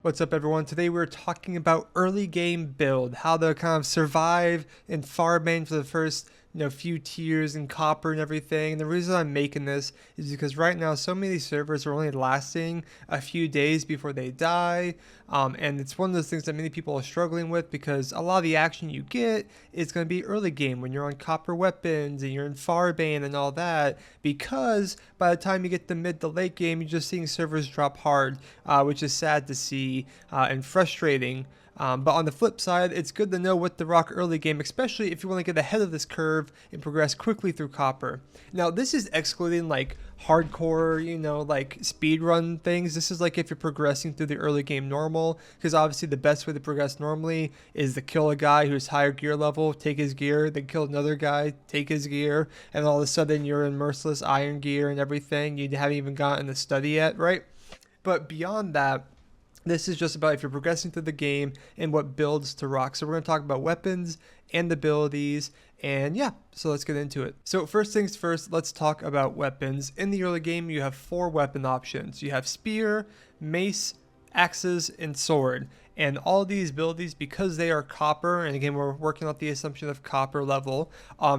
What's up, everyone? Today we're talking about early game build, how to kind of survive in Farming for the first few tiers in copper and everything. And the reason I'm making this is because right now so many servers are only lasting a few days before they die, and it's one of those things that many people are struggling with because a lot of the action you get is going to be early game when you're on copper weapons and you're in Farbane and all that, because by the time you get to mid to late game, you're just seeing servers drop hard, which is sad to see and frustrating. But on the flip side, it's good to know what to rock early game, especially if you want to get ahead of this curve and progress quickly through copper. Now, this is excluding like hardcore, like speed run things. This is like if you're progressing through the early game normal, because obviously the best way to progress normally is to kill a guy who's higher gear level, take his gear, then kill another guy, take his gear, and all of a sudden you're in merciless iron gear and everything. You haven't even gotten the study yet, right? But beyond that, this is just about if you're progressing through the game and what builds to rock. So we're going to talk about weapons and abilities, and yeah, so let's get into it. So first things first, let's talk about weapons. In the early game, you have 4 weapon options. You have spear, mace, axes, and sword. And all these abilities, because they are copper, and again, we're working on the assumption of copper level,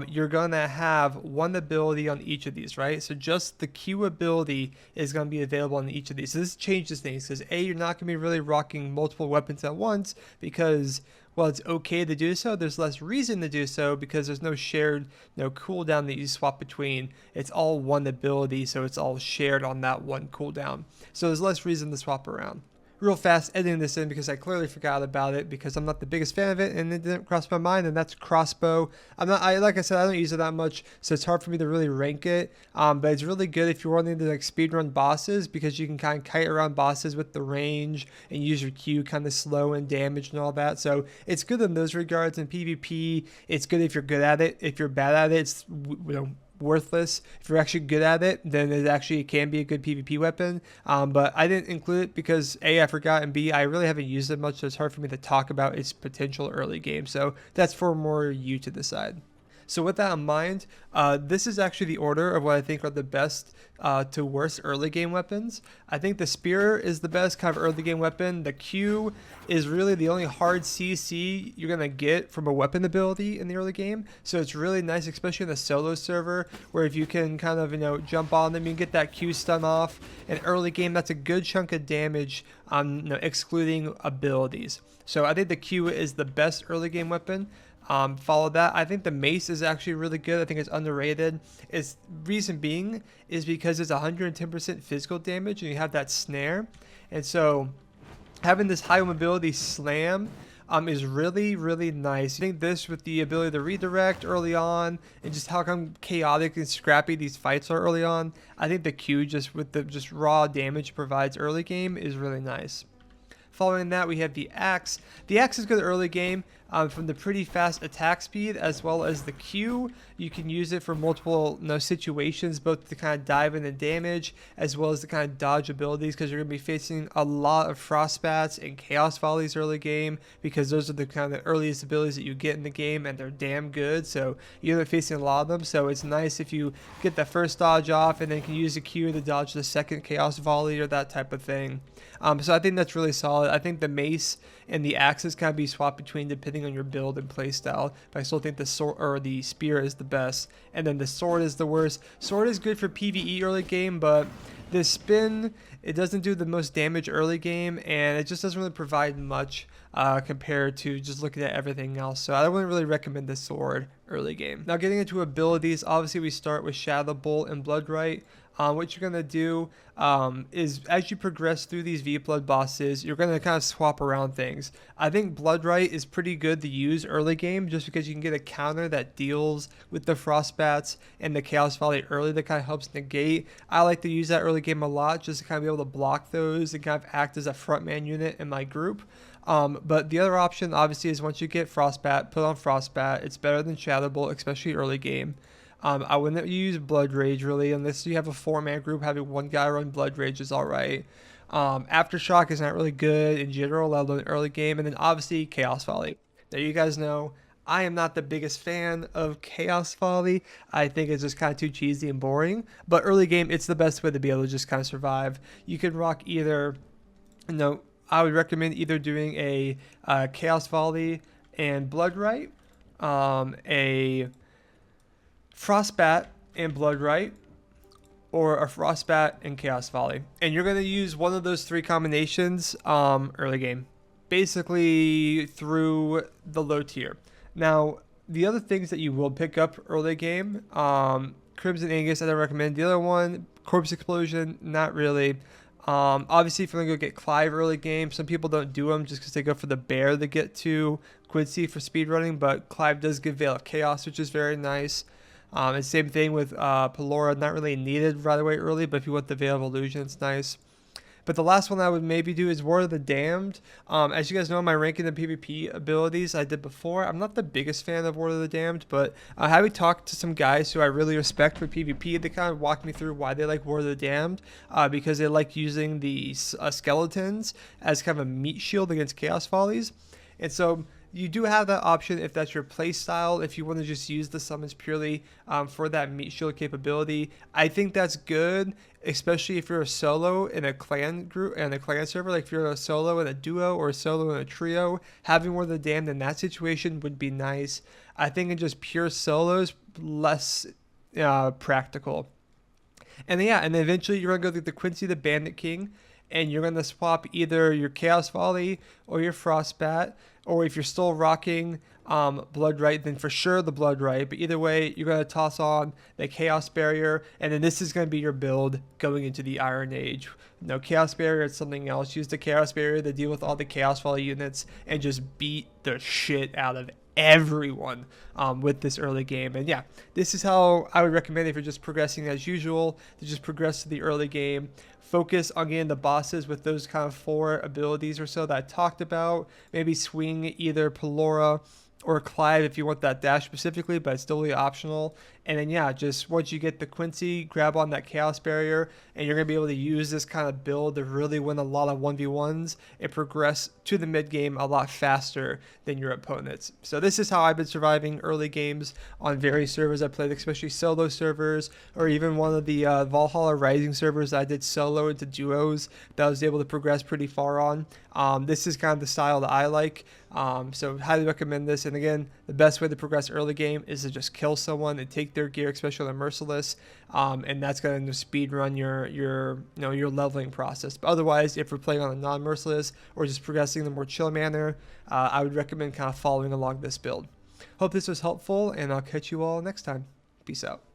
you're going to have one ability on each of these, right? So just the Q ability is going to be available on each of these. So this changes things because A, you're not going to be really rocking multiple weapons at once because, well, it's okay to do so. There's less reason to do so because there's no shared, cooldown that you swap between. It's all one ability, so it's all shared on that one cooldown. So there's less reason to swap around. Real fast editing this in because I clearly forgot about it because I'm not the biggest fan of it and it didn't cross my mind, and that's crossbow. Like I said, I don't use it that much, so it's hard for me to really rank it. But it's really good if you're wanting to like speedrun bosses because you can kind of kite around bosses with the range and use your Q kind of slow and damage and all that. So it's good in those regards. In PvP, it's good if you're good at it. If you're bad at it, it's worthless. If you're actually good at it, then it can be a good PvP weapon. But I didn't include it because A, I forgot, and B, I really haven't used it much, so it's hard for me to talk about its potential early game. So that's for more you to decide. So with that in mind, this is actually the order of what I think are the best to worst early game weapons. I think the spear is the best kind of early game weapon. The Q is really the only hard CC you're going to get from a weapon ability in the early game. So it's really nice, especially in a solo server, where if you can kind of, jump on them, you can get that Q stun off. In early game, that's a good chunk of damage, excluding abilities. So I think the Q is the best early game weapon. Follow that. I think the mace is actually really good. I think it's underrated. Its reason being is because it's 110% physical damage and you have that snare. And so having this high mobility slam is really, really nice. I think this with the ability to redirect early on and just how come chaotic and scrappy these fights are early on, I think the Q just with the raw damage it provides early game is really nice. Following that, we have the axe. The axe is good early game from the pretty fast attack speed as well as the Q. You can use it for multiple situations, both to kind of dive into damage as well as to kind of dodge abilities, because you're going to be facing a lot of frostbats and chaos volleys early game, because those are the kind of earliest abilities that you get in the game and they're damn good. So you're going to be facing a lot of them. So it's nice if you get the first dodge off and then can use the Q to dodge the second chaos volley or that type of thing. So I think that's really solid. I think the mace and the axes can be swapped between depending on your build and playstyle, but I still think the sword or the spear is the best, and then the sword is the worst. Sword is good for PvE early game, but the spin, it doesn't do the most damage early game, and it just doesn't really provide much compared to just looking at everything else. So I wouldn't really recommend the sword early game. Now getting into abilities, obviously we start with Shadow Bolt and Bloodright. What you're going to do is as you progress through these V-Blood bosses, you're going to kind of swap around things. I think Bloodright is pretty good to use early game just because you can get a counter that deals with the Frostbats and the Chaos Volley early that kind of helps negate. I like to use that early game a lot just to kind of be able to block those and kind of act as a frontman unit in my group. But the other option obviously is once you get Frostbat, put on Frostbat. It's better than Shadow Bolt, especially early game. I wouldn't use Blood Rage really unless you have a 4-man group. Having one guy run Blood Rage is alright. Aftershock is not really good in general, let alone early game. And then obviously Chaos Volley. Now you guys know I am not the biggest fan of Chaos Volley. I think it's just kind of too cheesy and boring. But early game, it's the best way to be able to just kind of survive. You can rock either, I would recommend either doing a Chaos Volley and Bloodright, a Frostbat and Bloodright, or a Frostbat and Chaos Volley. And you're going to use one of those three combinations early game, basically through the low tier. Now, the other things that you will pick up early game, Crimson Angus, I don't recommend. The other one, Corpse Explosion, not really. Obviously, if you're going to go get Clive early game, some people don't do them just because they go for the bear to get to Quincy for speedrunning, but Clive does give Veil of Chaos, which is very nice. And same thing with Pelora, not really needed right away early, but if you want the Veil of Illusion, it's nice. But the last one I would maybe do is Ward of the Damned. As you guys know, my ranking the PvP abilities I did before, I'm not the biggest fan of Ward of the Damned, but having talked to some guys who I really respect for PvP, they kind of walked me through why they like Ward of the Damned, because they like using the skeletons as kind of a meat shield against Chaos Volleys. And so you do have that option if that's your play style, if you want to just use the summons purely for that meat shield capability. I think that's good, especially if you're a solo in a clan group and a clan server. Like if you're a solo in a duo or a solo in a trio, having Ward of the Damned in that situation would be nice. I think in just pure solos, less practical. And yeah, and then eventually you're going to go through the Quincy the Bandit King, and you're going to swap either your Chaos Volley or your Frostbat, or if you're still rocking Bloodright, then for sure the Bloodright. But either way, you're going to toss on the Chaos Barrier, and then this is going to be your build going into the Iron Age. No Chaos Barrier, it's something else. Use the Chaos Barrier to deal with all the Chaos Volley units and just beat the shit out of everyone with this early game. And yeah, this is how I would recommend if you're just progressing as usual, to just progress to the early game. Focus on getting the bosses with those kind of 4 abilities or so that I talked about. Maybe swing either Pelora or Clive if you want that dash specifically, but it's totally optional. And then yeah, just once you get the Quincy, grab on that Chaos Barrier, and you're going to be able to use this kind of build to really win a lot of 1v1s and progress to the mid game a lot faster than your opponents. So this is how I've been surviving early games on various servers I played, especially solo servers, or even one of the Valhalla Rising servers that I did solo into duos that I was able to progress pretty far on. This is kind of the style that I like. So highly recommend this. And again, the best way to progress early game is to just kill someone and take their gear, especially on Merciless, and that's going to speed run your leveling process. But otherwise, if we're playing on a non-Merciless or just progressing in a more chill manner, I would recommend kind of following along this build. Hope this was helpful, and I'll catch you all next time. Peace out.